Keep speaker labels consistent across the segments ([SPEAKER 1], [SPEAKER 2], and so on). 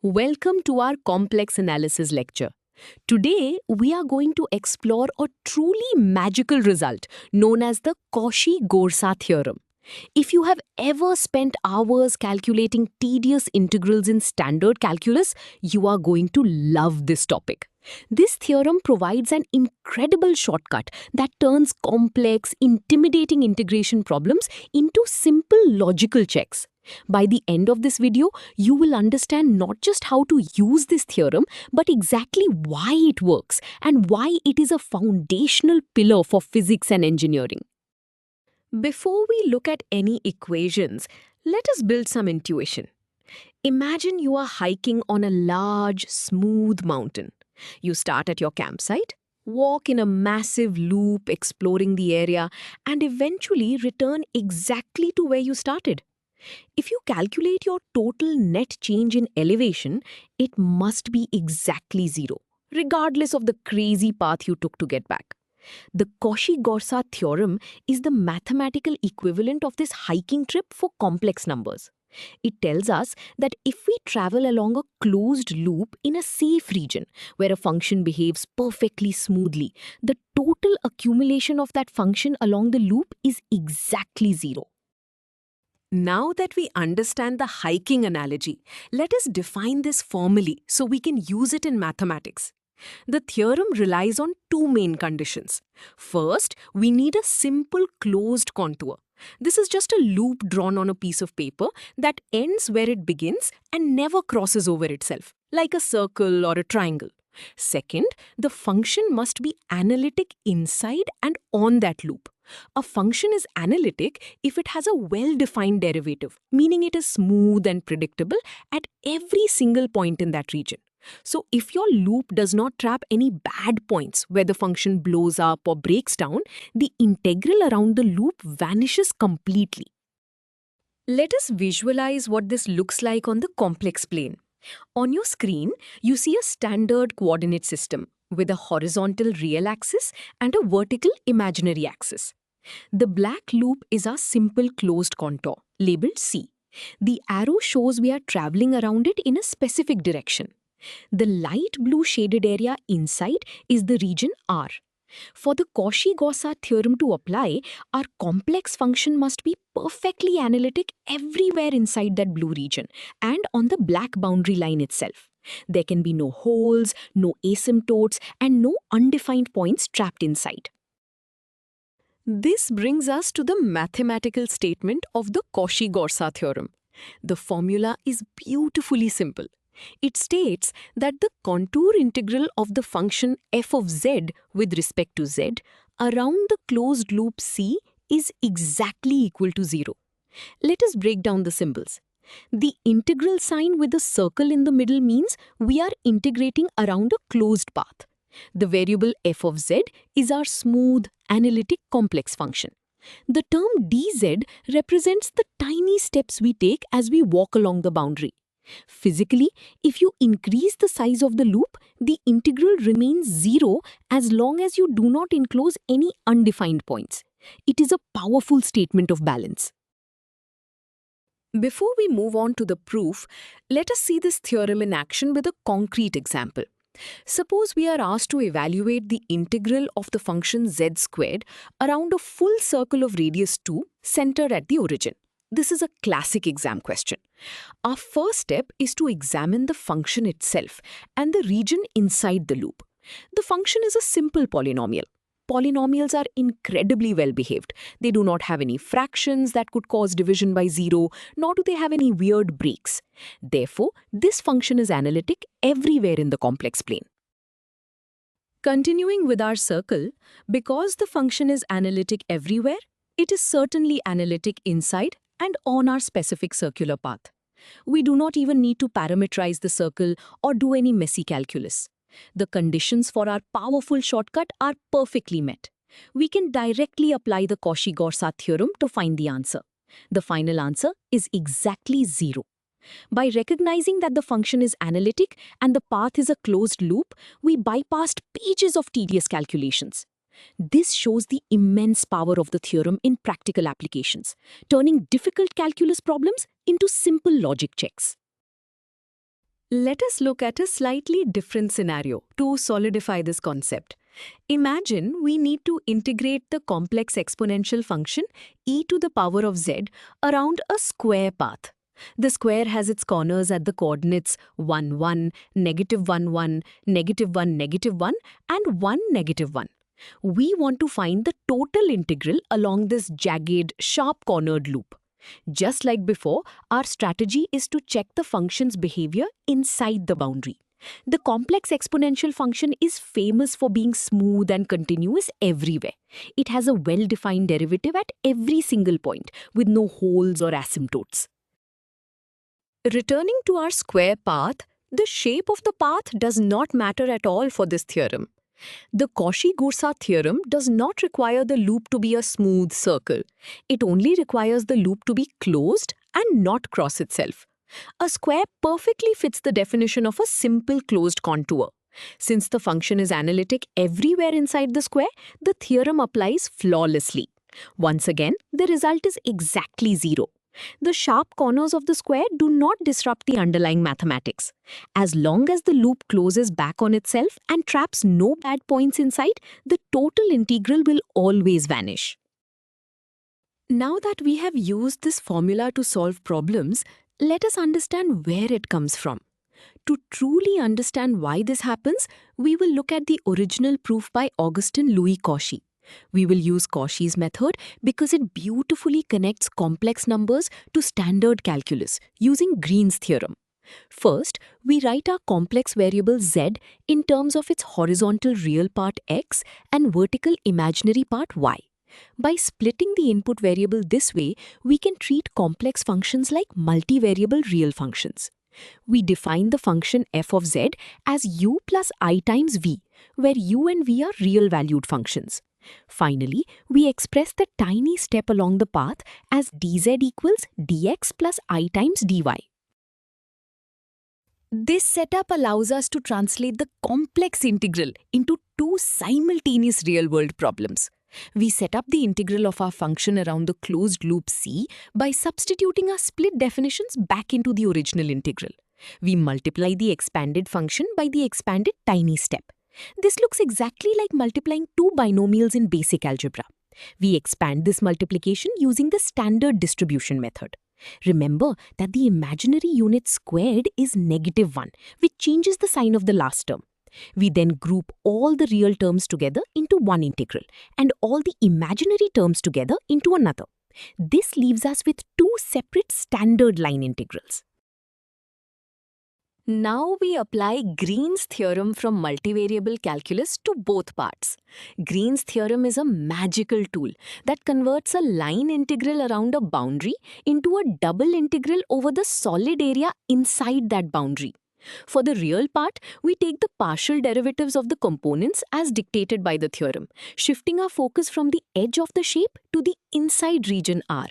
[SPEAKER 1] Welcome to our complex analysis lecture. Today, we are going to explore a truly magical result known as the Cauchy-Goursat Theorem. If you have ever spent hours calculating tedious integrals in standard calculus, you are going to love this topic. This theorem provides an incredible shortcut that turns complex, intimidating integration problems into simple logical checks. By the end of this video, you will understand not just how to use this theorem, but exactly why it works and why it is a foundational pillar for physics and engineering. Before we look at any equations, let us build some intuition. Imagine you are hiking on a large, smooth mountain. You start at your campsite, walk in a massive loop exploring the area, and eventually return exactly to where you started. If you calculate your total net change in elevation, it must be exactly zero, regardless of the crazy path you took to get back. The Cauchy-Goursat theorem is the mathematical equivalent of this hiking trip for complex numbers. It tells us that if we travel along a closed loop in a safe region where a function behaves perfectly smoothly, the total accumulation of that function along the loop is exactly zero. Now that we understand the hiking analogy, let us define this formally so we can use it in mathematics. The theorem relies on two main conditions. First, we need a simple closed contour. This is just a loop drawn on a piece of paper that ends where it begins and never crosses over itself, like a circle or a triangle. Second, the function must be analytic inside and on that loop. A function is analytic if it has a well-defined derivative, meaning it is smooth and predictable at every single point in that region. So if your loop does not trap any bad points where the function blows up or breaks down, the integral around the loop vanishes completely. Let us visualize what this looks like on the complex plane. On your screen, you see a standard coordinate system with a horizontal real axis and a vertical imaginary axis. The black loop is our simple closed contour, labeled C. The arrow shows we are traveling around it in a specific direction. The light blue shaded area inside is the region R. For the Cauchy-Goursat theorem to apply, our complex function must be perfectly analytic everywhere inside that blue region and on the black boundary line itself. There can be no holes, no asymptotes, and no undefined points trapped inside. This brings us to the mathematical statement of the Cauchy-Goursat theorem. The formula is beautifully simple. It states that the contour integral of the function f of z with respect to z around the closed loop C is exactly equal to 0. Let us break down the symbols. The integral sign with a circle in the middle means we are integrating around a closed path. The variable f of z is our smooth, analytic complex function. The term dz represents the tiny steps we take as we walk along the boundary. Physically, if you increase the size of the loop, the integral remains 0 as long as you do not enclose any undefined points. It is a powerful statement of balance. Before we move on to the proof, let us see this theorem in action with a concrete example. Suppose we are asked to evaluate the integral of the function z squared around a full circle of radius 2 centered at the origin. This is a classic exam question. Our first step is to examine the function itself and the region inside the loop. The function is a simple polynomial. Polynomials are incredibly well behaved. They do not have any fractions that could cause division by 0, nor do they have any weird breaks. Therefore, this function is analytic everywhere in the complex plane. Continuing with our circle, because the function is analytic everywhere, it is certainly analytic inside and on our specific circular path. We do not even need to parameterize the circle or do any messy calculus. The conditions for our powerful shortcut are perfectly met. We can directly apply the Cauchy-Goursat theorem to find the answer. The final answer is exactly 0. By recognizing that the function is analytic and the path is a closed loop, we bypassed pages of tedious calculations. This shows the immense power of the theorem in practical applications, turning difficult calculus problems into simple logic checks. Let us look at a slightly different scenario to solidify this concept. Imagine we need to integrate the complex exponential function e to the power of z around a square path. The square has its corners at the coordinates 1, 1, negative 1, 1, negative 1, negative 1, and 1, negative 1. We want to find the total integral along this jagged, sharp-cornered loop. Just like before, our strategy is to check the function's behavior inside the boundary. The complex exponential function is famous for being smooth and continuous everywhere. It has a well-defined derivative at every single point, with no holes or asymptotes. Returning to our square path, the shape of the path does not matter at all for this theorem. The Cauchy-Goursat theorem does not require the loop to be a smooth circle. It only requires the loop to be closed and not cross itself. A square perfectly fits the definition of a simple closed contour. Since the function is analytic everywhere inside the square, the theorem applies flawlessly. Once again, the result is exactly 0. The sharp corners of the square do not disrupt the underlying mathematics. As long as the loop closes back on itself and traps no bad points inside, the total integral will always vanish. Now that we have used this formula to solve problems, let us understand where it comes from. To truly understand why this happens, we will look at the original proof by Augustin Louis Cauchy. We will use Cauchy's method because it beautifully connects complex numbers to standard calculus using Green's theorem. First, we write our complex variable z in terms of its horizontal real part x and vertical imaginary part y. By splitting the input variable this way, we can treat complex functions like multivariable real functions. We define the function f of z as u plus I times v, where u and v are real-valued functions. Finally, we express the tiny step along the path as dz equals dx plus I times dy. This setup allows us to translate the complex integral into two simultaneous real-world problems. We set up the integral of our function around the closed loop C by substituting our split definitions back into the original integral. We multiply the expanded function by the expanded tiny step. This looks exactly like multiplying two binomials in basic algebra. We expand this multiplication using the standard distribution method. Remember that the imaginary unit squared is -1, which changes the sign of the last term. We then group all the real terms together into one integral and all the imaginary terms together into another. This leaves us with two separate standard line integrals. Now we apply Green's theorem from multivariable calculus to both parts. Green's theorem is a magical tool that converts a line integral around a boundary into a double integral over the solid area inside that boundary. For the real part, we take the partial derivatives of the components as dictated by the theorem, shifting our focus from the edge of the shape to the inside region R.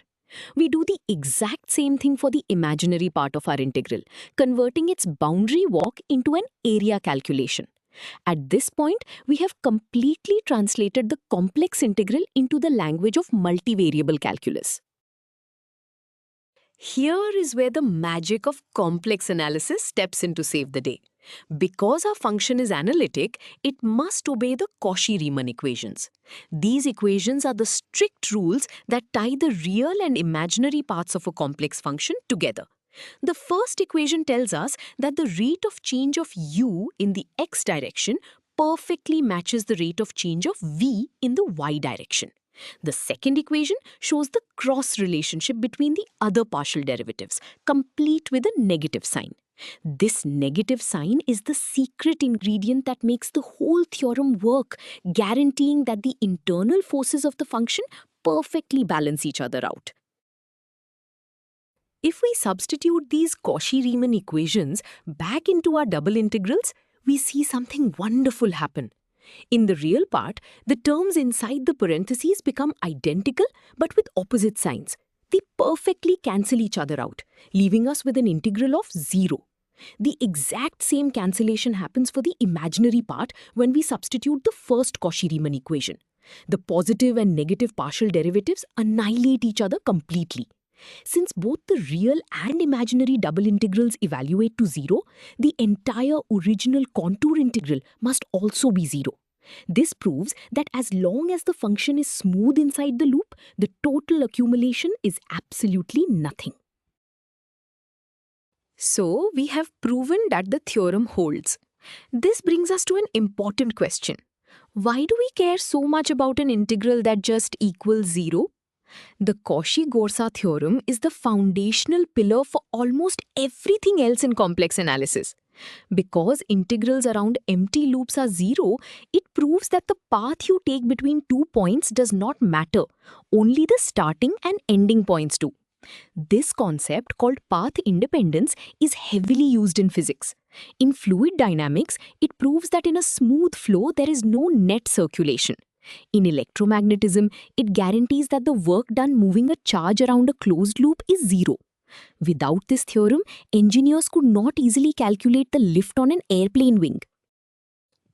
[SPEAKER 1] We do the exact same thing for the imaginary part of our integral, converting its boundary walk into an area calculation. At this point, we have completely translated the complex integral into the language of multivariable calculus. Here is where the magic of complex analysis steps in to save the day. Because our function is analytic, it must obey the Cauchy-Riemann equations. These equations are the strict rules that tie the real and imaginary parts of a complex function together. The first equation tells us that the rate of change of u in the x direction perfectly matches the rate of change of v in the y direction. The second equation shows the cross relationship between the other partial derivatives, complete with a negative sign. This negative sign is the secret ingredient that makes the whole theorem work, guaranteeing that the internal forces of the function perfectly balance each other out. If we substitute these Cauchy-Riemann equations back into our double integrals, we see something wonderful happen. In the real part, the terms inside the parentheses become identical but with opposite signs. They perfectly cancel each other out, leaving us with an integral of 0. The exact same cancellation happens for the imaginary part when we substitute the first Cauchy-Riemann equation. The positive and negative partial derivatives annihilate each other completely. Since both the real and imaginary double integrals evaluate to 0, the entire original contour integral must also be 0. This proves that as long as the function is smooth inside the loop, the total accumulation is absolutely nothing. So, we have proven that the theorem holds. This brings us to an important question. Why do we care so much about an integral that just equals 0? The Cauchy-Goursat theorem is the foundational pillar for almost everything else in complex analysis. Because integrals around empty loops are 0, it proves that the path you take between 2 points does not matter. Only the starting and ending points do. This concept, called path independence, is heavily used in physics. In fluid dynamics, it proves that in a smooth flow there is no net circulation. In electromagnetism, it guarantees that the work done moving a charge around a closed loop is 0. Without this theorem, engineers could not easily calculate the lift on an airplane wing.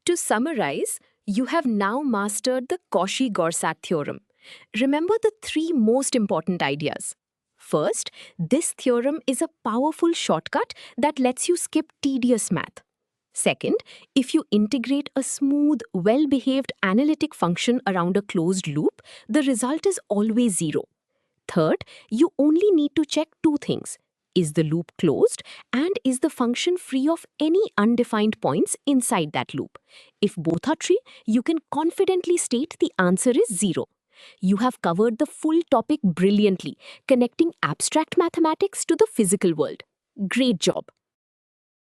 [SPEAKER 1] To summarize, you have now mastered the Cauchy-Goursat theorem. Remember the 3 most important ideas. First, this theorem is a powerful shortcut that lets you skip tedious math. Second, if you integrate a smooth, well-behaved analytic function around a closed loop, the result is always 0. Third, you only need to check 2 things. Is the loop closed, and is the function free of any undefined points inside that loop? If both are true, you can confidently state the answer is 0. You have covered the full topic brilliantly, connecting abstract mathematics to the physical world. Great job!